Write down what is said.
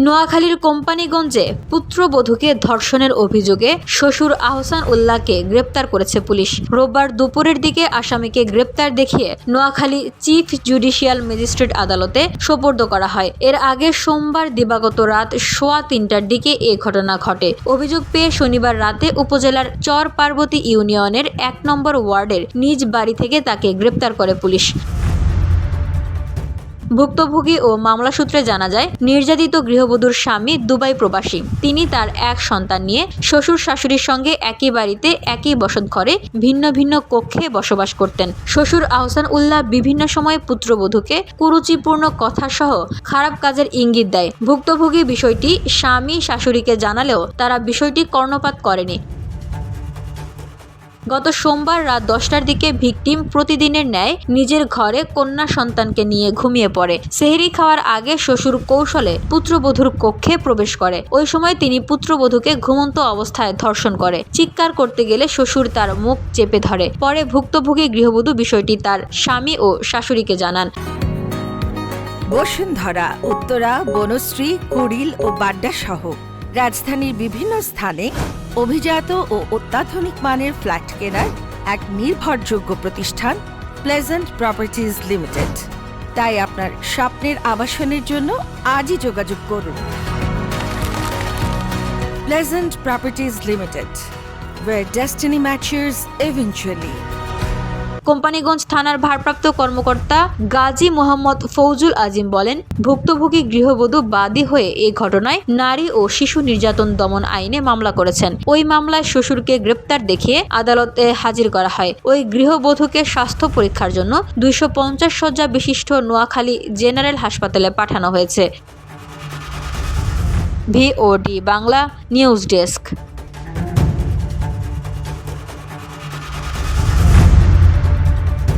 নোয়াখালীর কোম্পানিগঞ্জে পুত্রবধূকে ধর্ষণের অভিযোগে শ্বশুর আহসান উল্লাহকে গ্রেপ্তার করেছে পুলিশ। রোববার দুপুরের দিকে আসামিকে গ্রেপ্তার দেখিয়ে নোয়াখালী চিফ জুডিশিয়াল ম্যাজিস্ট্রেট আদালতে সোপর্দ করা হয়। এর আগে সোমবার দিবাগত রাত 3:15টার দিকে এ ঘটনা ঘটে। অভিযোগ পেয়ে শনিবার রাতে উপজেলার চর পার্বতী ইউনিয়নের 1 নম্বর ওয়ার্ডের নিজ বাড়ি থেকে তাকে গ্রেপ্তার করে পুলিশ। ভুক্তভোগী ও মামলা সূত্রে জানা যায়, নির্যাতিত গৃহবধূর স্বামী দুবাই প্রবাসী। তিনি তার এক সন্তান নিয়ে শ্বশুর শাশুড়ির সঙ্গে একই বাড়িতে একই বসতঘরে ভিন্ন ভিন্ন কক্ষে বসবাস করতেন। শ্বশুর আহসান উল্লাহ বিভিন্ন সময় পুত্রবধূকে কুরুচিপূর্ণ কথাসহ খারাপ কাজের ইঙ্গিত দেয়। ভুক্তভোগী বিষয়টি স্বামী শাশুড়িকে জানালেও তারা বিষয়টি কর্ণপাত করেনি। গত সোমবার রাত 10টার দিকে ভিকটিম প্রতিদিনের ন্যায় নিজের ঘরে কন্যা সন্তানকে নিয়ে ঘুমিয়ে পড়ে। সেহরি খাওয়ার আগে শ্বশুর কৌশলে পুত্রবধূর কক্ষে প্রবেশ করে। ওই সময় তিনি পুত্রবধূকে ঘুমন্ত অবস্থায় ধর্ষণ করে। চিৎকার করতে গেলে শ্বশুর তার মুখ চেপে ধরে। পরে ভুক্তভোগী গৃহবধূ বিষয়টি তার স্বামী ও শাশুড়িকে জানান। বসুন্ধরা, উত্তরা, বনশ্রী, কুড়িল ও বাড্ডা সহ রাজধানীর বিভিন্ন স্থানে অভিজাত ও অত্যাধুনিক মানের ফ্ল্যাট কেনার এক নির্ভরযোগ্য প্রতিষ্ঠান প্লেজেন্ট প্রপার্টিজ লিমিটেড। তাই আপনার স্বপ্নের আবাসনের জন্য আজই যোগাযোগ করুন। Pleasant properties limited, where destiny matches eventually. Companiganj থানার ভারপ্রাপ্ত কর্মকর্তা গাজী মোহাম্মদ ফৌজুল আজিম বলেন, ভুক্তভোগী গৃহবধূ বাদী হয়ে এই ঘটনায় নারী ও শিশু নির্যাতন দমন আইনে মামলা করেছেন। ওই মামলায় শ্বশুরকে গ্রেপ্তার দেখিয়ে আদালতে হাজির করা হয়। ওই গৃহবধূকে স্বাস্থ্য পরীক্ষার জন্য 250 শয্যা বিশিষ্ট নোয়াখালী জেনারেল হাসপাতালে পাঠানো হয়েছে। VOD Bangla news desk.